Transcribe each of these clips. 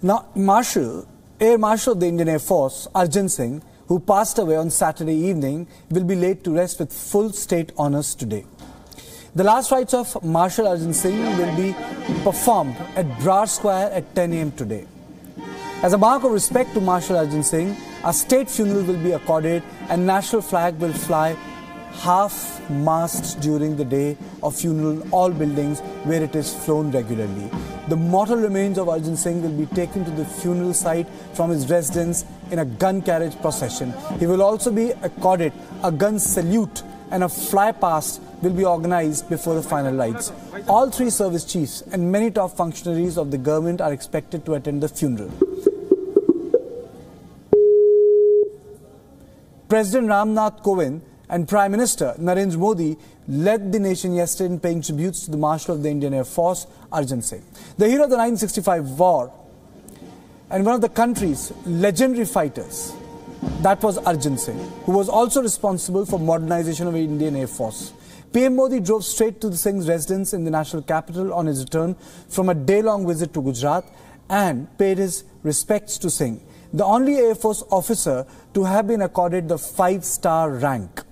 Now, Air Marshal of the Indian Air Force, Arjan Singh, who passed away on Saturday evening, will be laid to rest with full state honours today. The last rites of Marshal Arjan Singh will be performed at Brar Square at 10 a.m. today. As a mark of respect to Marshal Arjan Singh, a state funeral will be accorded and national flag will fly half-mast during the day of funeral in all buildings where it is flown regularly. The mortal remains of Arjan Singh will be taken to the funeral site from his residence in a gun carriage procession. He will also be accorded a gun salute and a fly-past will be organized before the final rites. All three service chiefs and many top functionaries of the government are expected to attend the funeral. President Ramnath Kovind and Prime Minister Narendra Modi led the nation yesterday in paying tributes to the Marshal of the Indian Air Force, Arjan Singh. The hero of the 1965 war and one of the country's legendary fighters, that was Arjan Singh, who was also responsible for modernization of the Indian Air Force. PM Modi drove straight to the Singh's residence in the national capital on his return from a day-long visit to Gujarat and paid his respects to Singh, the only Air Force officer to have been accorded the 5-star rank.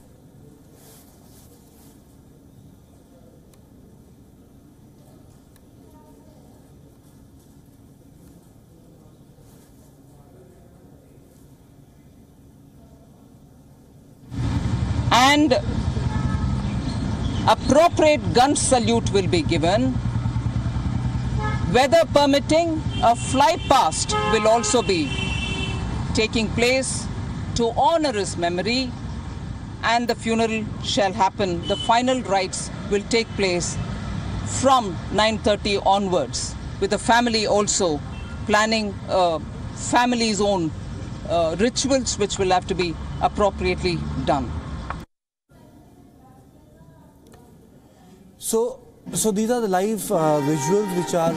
And appropriate gun salute will be given. Weather permitting, a fly past will also be taking place to honor his memory, and the funeral shall happen. The final rites will take place from 9:30 onwards, with the family also planning family's own rituals which will have to be appropriately done. So these are the live visuals which are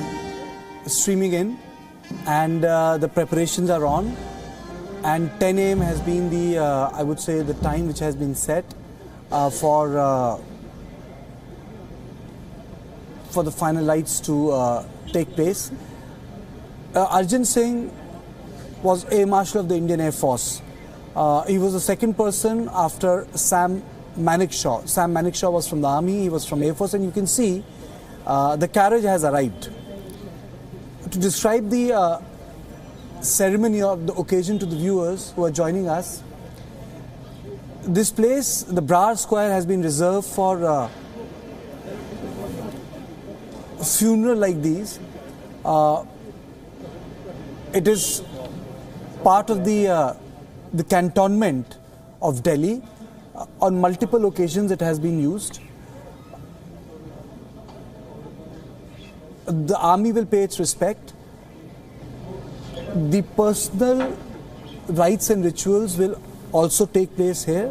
streaming in, and the preparations are on, and 10 a.m. has been the I would say the time which has been set for the final rites to take place. Arjan Singh was Air Marshal of the Indian Air Force. He was the second person after Sam Manekshaw. Sam Manekshaw was from the Army, he was from Air Force, and you can see the carriage has arrived. To describe the ceremony of the occasion to the viewers who are joining us, this place, the Brar Square, has been reserved for a funeral like these. It is part of the cantonment of Delhi. On multiple occasions it has been used. The army will pay its respect. The personal rites and rituals will also take place here,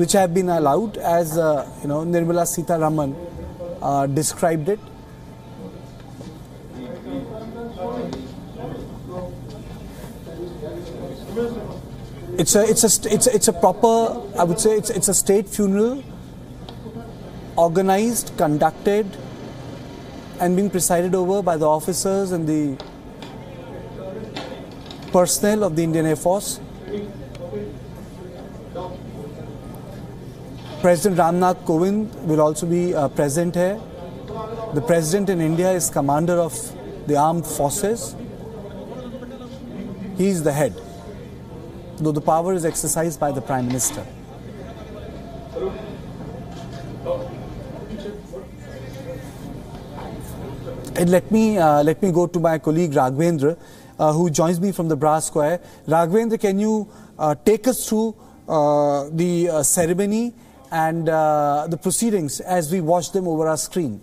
which have been allowed, as Nirmala Sitharaman described it. It's a proper, I would say, it's a state funeral, organized, conducted, and being presided over by the officers and the personnel of the Indian Air Force. President Ramnath Kovind will also be present here. The President in India is commander of the armed forces. He is the head, though the power is exercised by the Prime Minister. And let me go to my colleague Raghavendra, who joins me from the Brar Square. Raghavendra, can you take us through the ceremony and the proceedings as we watch them over our screen?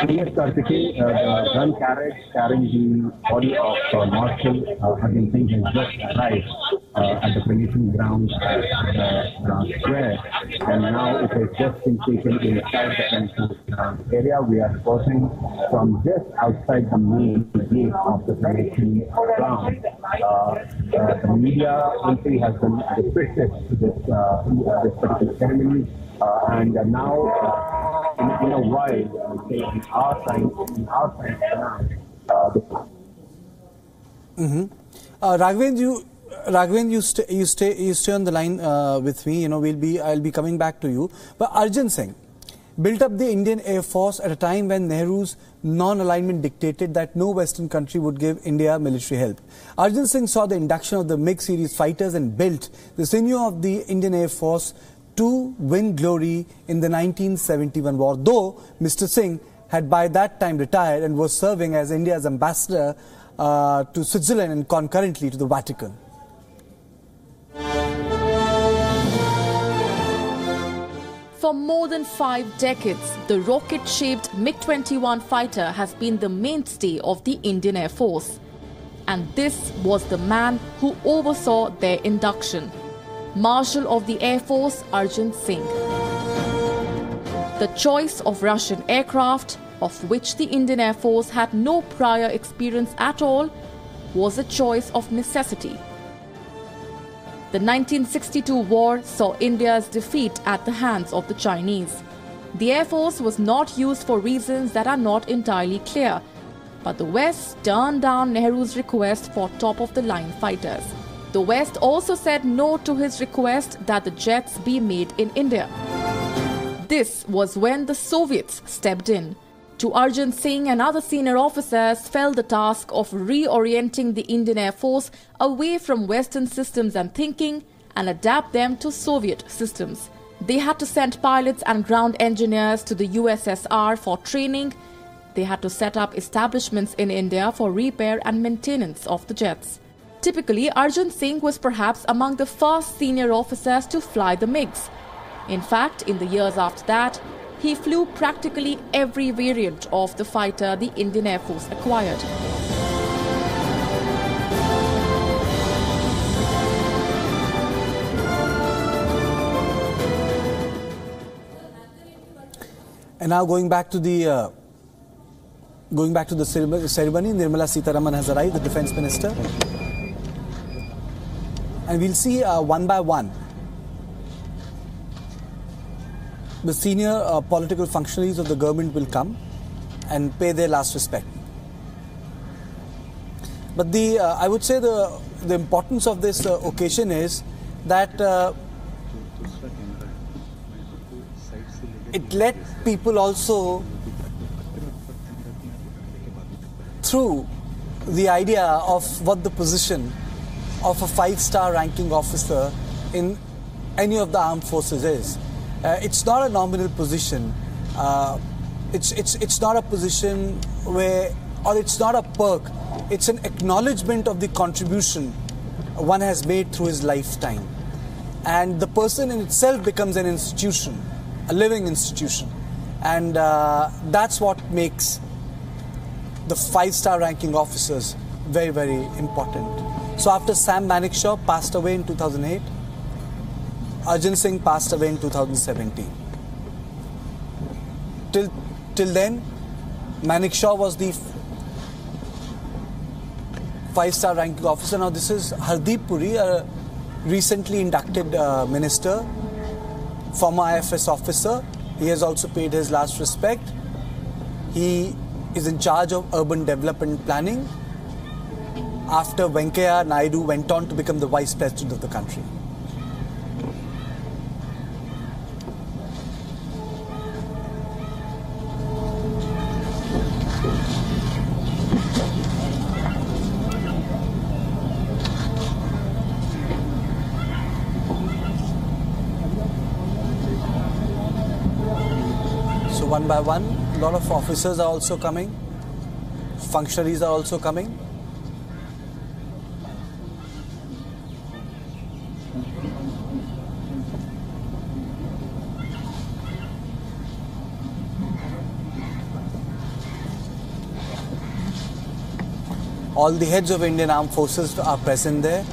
Yes, Karthikeya, the gun carriage carrying the body of Marshal Arjan Singh has just arrived at the cremation grounds at Brar Square, and now it has just been taken inside the cremation area. We are reporting from just outside the main gate of the cremation ground. The media entry has been restricted to this particular ceremony, and now in a while, say in our time now, Raghavendra, you stay on the line with me. You know, I'll be coming back to you. But Arjan Singh built up the Indian Air Force at a time when Nehru's non-alignment dictated that no Western country would give India military help. Arjan Singh saw the induction of the MiG series fighters and built the sinew of the Indian Air Force to win glory in the 1971 war. Though Mr. Singh had by that time retired and was serving as India's ambassador to Switzerland and concurrently to the Vatican. For more than 5 decades, the rocket-shaped MiG-21 fighter has been the mainstay of the Indian Air Force. And this was the man who oversaw their induction, Marshal of the Air Force Arjan Singh. The choice of Russian aircraft, of which the Indian Air Force had no prior experience at all, was a choice of necessity. The 1962 war saw India's defeat at the hands of the Chinese. The Air Force was not used for reasons that are not entirely clear, but the West turned down Nehru's request for top-of-the-line fighters. The West also said no to his request that the jets be made in India. This was when the Soviets stepped in. To Arjan Singh and other senior officers fell the task of reorienting the Indian Air Force away from Western systems and thinking and adapt them to Soviet systems. They had to send pilots and ground engineers to the USSR for training. They had to set up establishments in India for repair and maintenance of the jets. Typically, Arjan Singh was perhaps among the first senior officers to fly the MiGs. In fact, in the years after that, he flew practically every variant of the fighter the Indian Air Force acquired. And now going back to the ceremony, Nirmala Sitharaman has arrived, the Defence Minister, and we'll see one by one the senior political functionaries of the government will come and pay their last respect. But I would say the importance of this occasion is that it let people also through the idea of what the position of a 5-star ranking officer in any of the armed forces is. It's not a nominal position. It's not a position where, or it's not a perk. It's an acknowledgement of the contribution one has made through his lifetime. And the person in itself becomes an institution, a living institution. And that's what makes the 5-star ranking officers very, very important. So after Sam Manekshaw passed away in 2008, Arjan Singh passed away in 2017. Till then, Manekshaw was the 5-star ranking officer. Now this is Hardeep Puri, a recently inducted minister, former IFS officer. He has also paid his last respect. He is in charge of urban development planning after Venkaiah Naidu went on to become the vice president of the country. So one by one, a lot of officers are also coming, functionaries are also coming. All the heads of Indian Armed Forces are present there.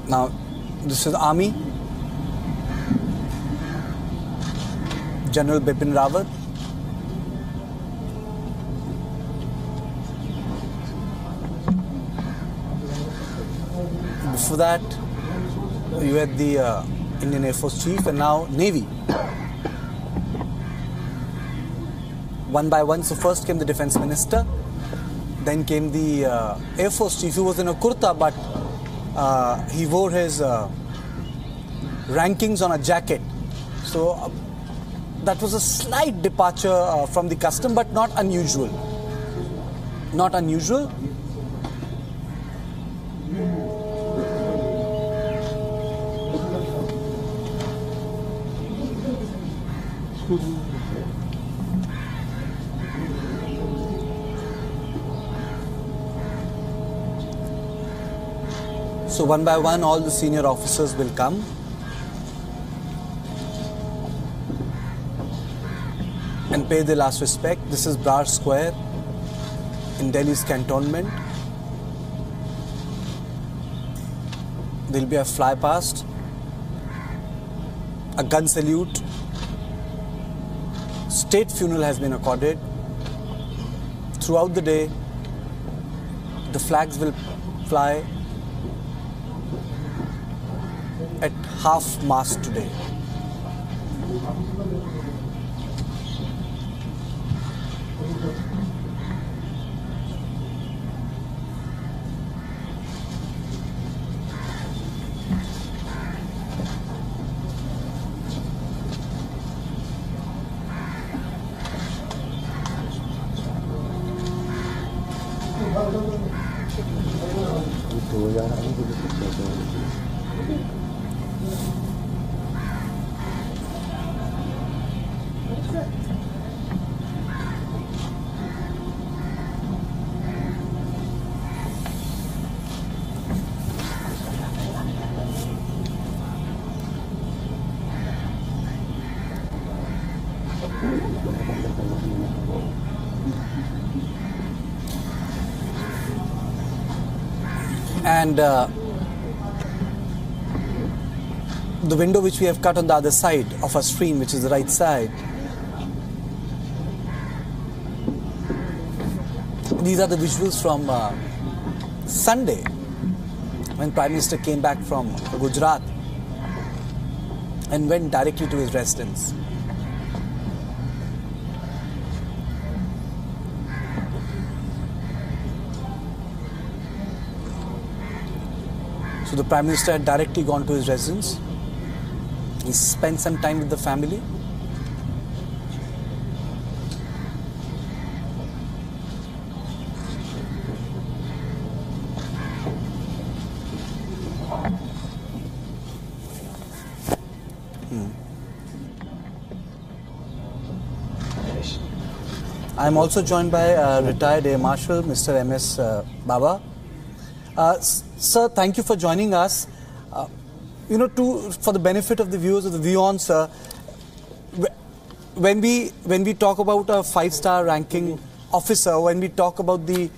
Now, this is Army. General Bipin Rawat. Before that, you had the Indian Air Force Chief and now Navy. One by one, so first came the Defence Minister, then came the Air Force Chief, who was in a kurta, but he wore his rankings on a jacket. So that was a slight departure from the custom, but not unusual. Not unusual. So one by one, all the senior officers will come. And pay their last respect. This is Brar Square in Delhi's cantonment. There will be a fly past, a gun salute. State funeral has been accorded. Throughout the day, the flags will fly at half-mast today. And the window which we have cut on the other side of our screen, which is the right side, these are the visuals from Sunday, when Prime Minister came back from Gujarat and went directly to his residence. So the Prime Minister had directly gone to his residence. He spent some time with the family. I am also joined by retired Air Marshal Mr. M.S. Baba. Sir, thank you for joining us. For the benefit of the viewers of the WION, sir, when we talk about a 5-star ranking officer, when we talk about the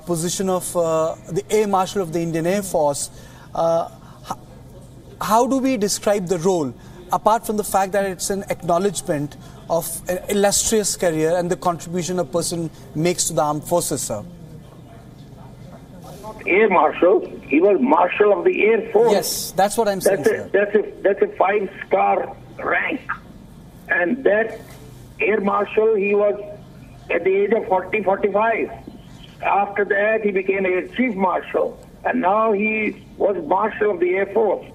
position of the Air Marshal of the Indian Air Force, how do we describe the role, apart from the fact that it's an acknowledgement of an illustrious career and the contribution a person makes to the armed forces, sir? Air Marshal, he was Marshal of the Air Force. Yes, that's what I'm saying, sir. That's a 5-star rank. And that Air Marshal, he was at the age of 40, 45. After that, he became a Chief Marshal. And now he was Marshal of the Air Force.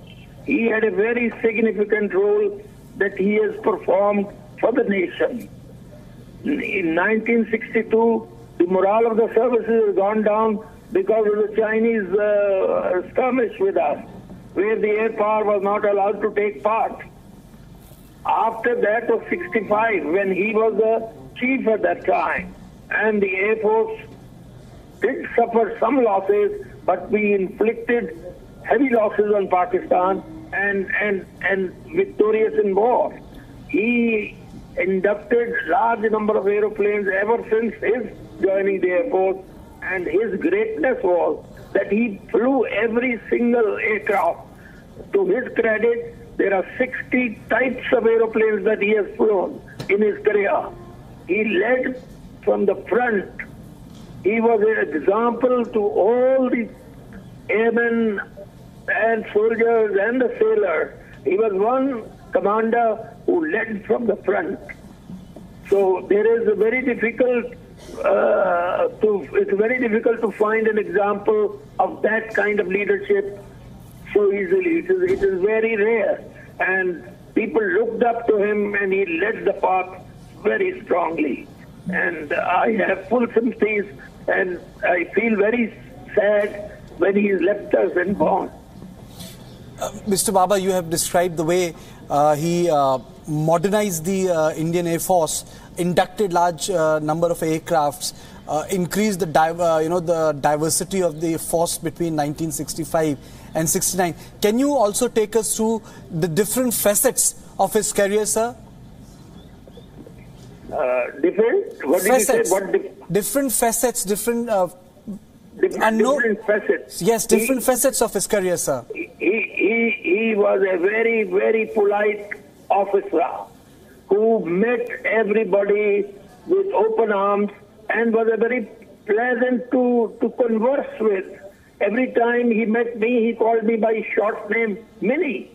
He had a very significant role that he has performed for the nation. In 1962, the morale of the services has gone down because of the Chinese skirmish with us, where the air power was not allowed to take part. After that of 65, when he was the chief at that time, and the Air Force did suffer some losses, but we inflicted heavy losses on Pakistan and victorious in war. He inducted large number of aeroplanes ever since his joining the Air Force, and his greatness was that he flew every single aircraft. To his credit, there are 60 types of aeroplanes that he has flown, in his career. He led from the front. He was an example to all the airmen and soldiers and the sailors. He was one commander who led from the front. So there is a very difficult it's very difficult to find an example of that kind of leadership so easily. It is very rare, and people looked up to him, and he led the path very strongly. And I have full sympathies, and I feel very sad when he left us and gone. Mr. Baba, you have described the way he modernized the Indian Air Force, inducted large number of aircrafts, increased the the diversity of the force between 1965 and 69. Can you also take us through the different facets of his career, sir? Different? What facets. Did you say? Different facets, different facets. Yes, different facets of his career, sir. He was a very, very polite officer who met everybody with open arms and was a very pleasant to converse with. Every time he met me, he called me by short name, Mini.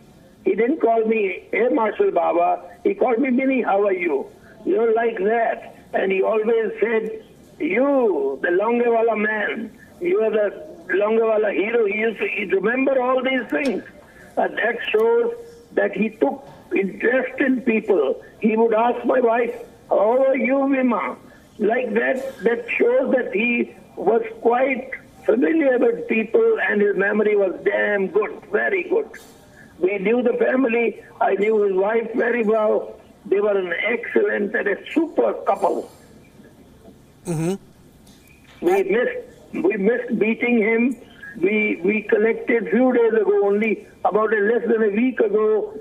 He didn't call me Air Marshal Baba. He called me Mini, how are you? You're like that. And he always said, you, the Longewala man, you are the Longewala hero. He used to remember all these things. That shows that he took interest in people. He would ask my wife, how are you, Vima? Like that shows that he was quite familiar with people and his memory was damn good, very good. We knew the family. I knew his wife very well. They were an excellent and a super couple. Mm-hmm. We missed meeting him. We collected few days ago, only about less than a week ago,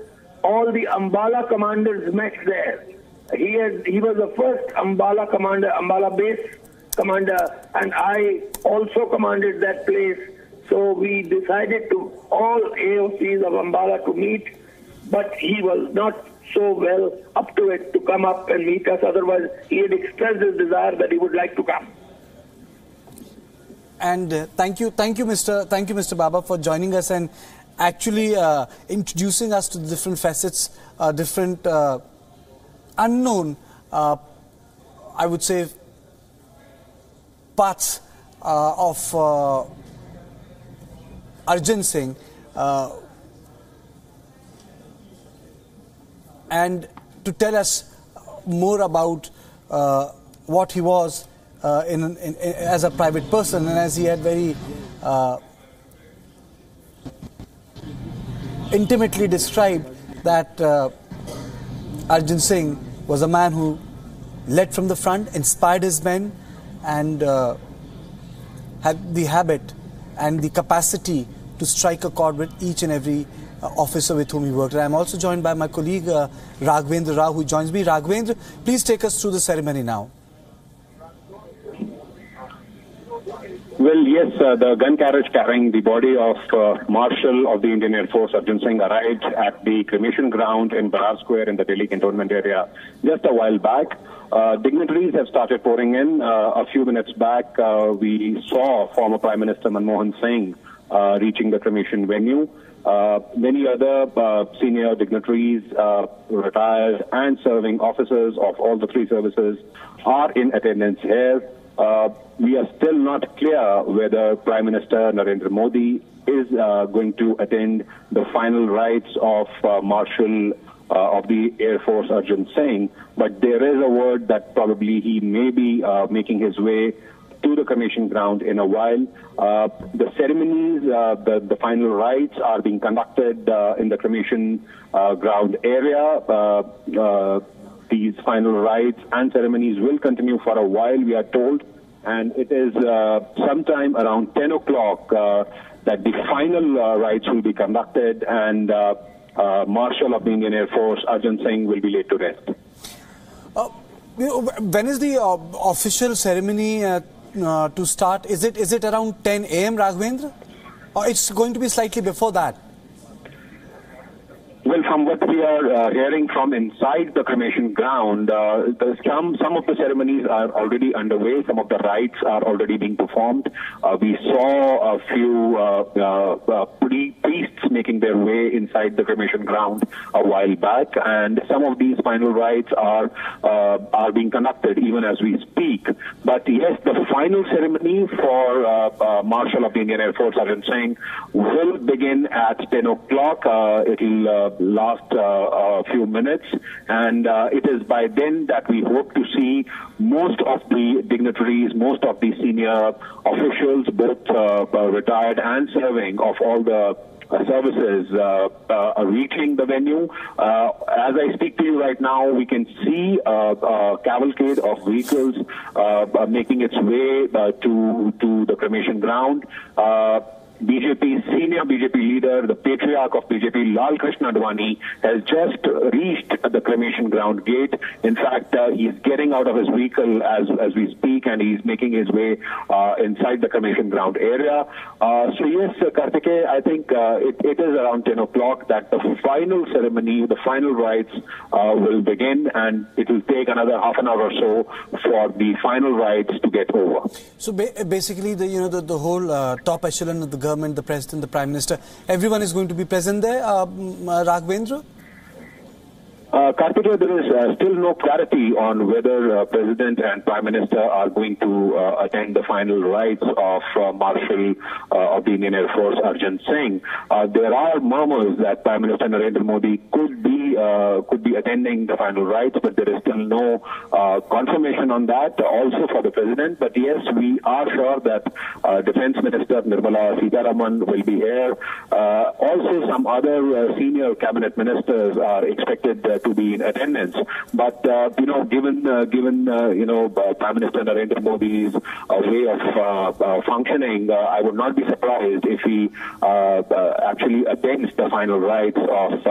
all the Ambala commanders met there. He was the first Ambala commander, Ambala base commander, and I also commanded that place. So we decided to all AOCs of Ambala to meet, but he was not so well up to it to come up and meet us. Otherwise, he had expressed his desire that he would like to come. And thank you, Mr. Baba, for joining us and actually introducing us to the different facets, different unknown, I would say, parts of Arjan Singh, and to tell us more about what he was as a private person, and as he had very intimately described that Arjan Singh was a man who led from the front, inspired his men, and had the habit and the capacity to strike a chord with each and every officer with whom he worked. And I'm also joined by my colleague Raghavendra Rao, who joins me. Raghavendra, please take us through the ceremony now. Well, yes, the gun carriage carrying the body of Marshal of the Indian Air Force, Arjan Singh, arrived at the cremation ground in Brar Square in the Delhi cantonment area just a while back. Dignitaries have started pouring in. A few minutes back, we saw former Prime Minister Manmohan Singh reaching the cremation venue. Many other senior dignitaries, retired and serving officers of all the three services are in attendance here. We are still not clear whether Prime Minister Narendra Modi is going to attend the final rites of Marshal of the Air Force Arjan Singh, but there is a word that probably he may be making his way to the cremation ground in a while. The ceremonies, the final rites are being conducted in the cremation ground area. These final rites and ceremonies will continue for a while, we are told, and it is sometime around 10 o'clock that the final rites will be conducted, and Marshal of the Indian Air Force, Arjan Singh, will be laid to rest. When is the official ceremony to start? Is it around 10 a.m., Raghavendra? Or it's going to be slightly before that? Well, from what what we are hearing from inside the cremation ground, some of the ceremonies are already underway. Some of the rites are already being performed. We saw a few priests making their way inside the cremation ground a while back, and some of these final rites are being conducted even as we speak. But yes, the final ceremony for Marshal of the Indian Air Force Arjan Singh will begin at 10 o'clock. It will last a few minutes, and it is by then that we hope to see most of the dignitaries, most of the senior officials, both retired and serving, of all the services reaching the venue. As I speak to you right now, we can see a cavalcade of vehicles making its way to the cremation ground. Senior BJP leader, the patriarch of BJP, Lal Krishna Advani, has just reached the cremation ground gate. In fact, he's getting out of his vehicle as we speak, and he's making his way inside the cremation ground area. So yes, Kartike, I think it is around 10 o'clock that the final ceremony, the final rites will begin, and it will take another half an hour or so for the final rites to get over. So basically, the whole top echelon of the government, the president, the prime minister, everyone is going to be present there, Raghavendra? Kartikeya, there is still no clarity on whether President and Prime Minister are going to attend the final rites of Marshal of the Indian Air Force Arjan Singh. There are murmurs that Prime Minister Narendra Modi could be attending the final rites, but there is still no confirmation on that, also for the President. But yes, we are sure that Defence Minister Nirmala Sitharaman will be here. Also, some other senior cabinet ministers are expected to be in attendance, but given Prime Minister Narendra Modi's way of functioning, I would not be surprised if he actually attends the final rites of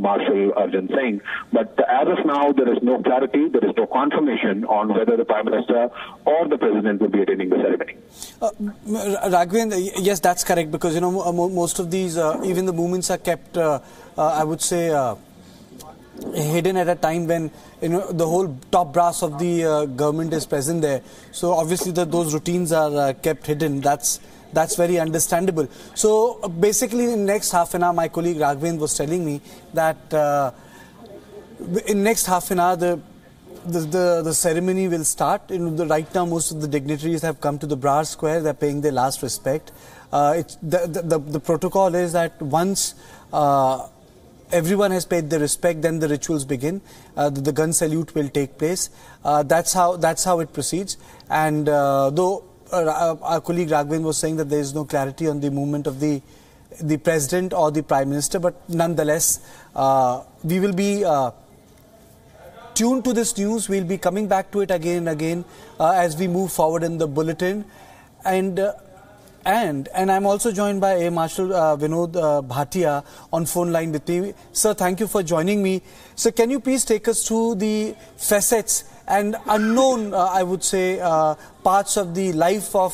Marshal Arjan Singh. But as of now, there is no clarity, there is no confirmation on whether the Prime Minister or the President will be attending the ceremony. Raghavendra, yes, that's correct, because most of these, even the movements are kept, I would say, hidden at a time when the whole top brass of the government is present there. So obviously those routines are kept hidden. That's very understandable. So basically, in next half an hour, my colleague Raghavendra was telling me that in next half an hour the ceremony will start. Right now, most of the dignitaries have come to the Brar Square. They're paying their last respect. The protocol is that once everyone has paid their respect, then the rituals begin. The gun salute will take place. That's how it proceeds. And though our colleague Raghavendra was saying that there is no clarity on the movement of the President or the Prime Minister, but nonetheless, we will be tuned to this news. We'll be coming back to it again and again as we move forward in the bulletin. And I'm also joined by Air Marshal Vinod Bhatia on phone line with me. Sir, thank you for joining me. Sir, can you please take us through the facets and unknown, I would say, parts of the life of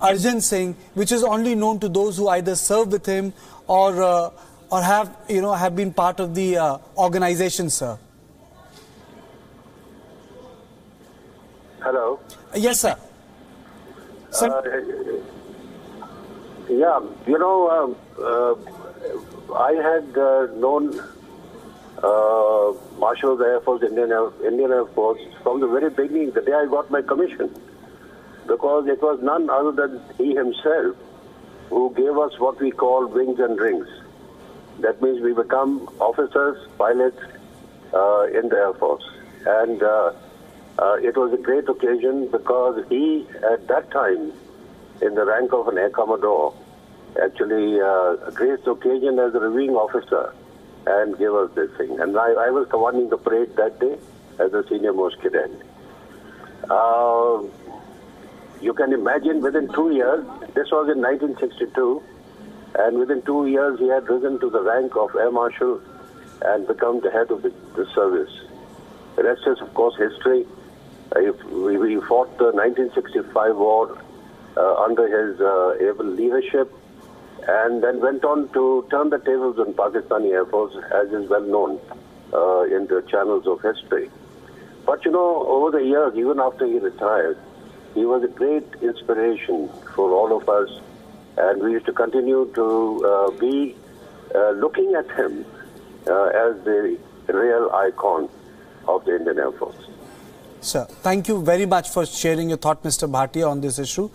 Arjan Singh, which is only known to those who either serve with him or have been part of the organization, sir? Hello. Yes, sir. Yeah, I had known Marshal of the Air Force, Indian Air Force, from the very beginning, the day I got my commission, because it was none other than he himself who gave us what we call wings and rings. That means we become officers, pilots in the Air Force. And it was a great occasion because he, at that time, in the rank of an Air Commodore, actually graced the occasion as a reviewing officer and gave us this thing. And I was commanding the parade that day as a senior most cadet. You can imagine within 2 years, this was in 1962, and within 2 years he had risen to the rank of Air Marshal and become the head of the service. The rest is, of course, history. We fought the 1965 war under his able leadership, and then went on to turn the tables on Pakistani Air Force, as is well known in the channels of history. But over the years, even after he retired, he was a great inspiration for all of us, and we used to continue to be looking at him as the real icon of the Indian Air Force. Sir, thank you very much for sharing your thought, Mr. Bhatia, on this issue.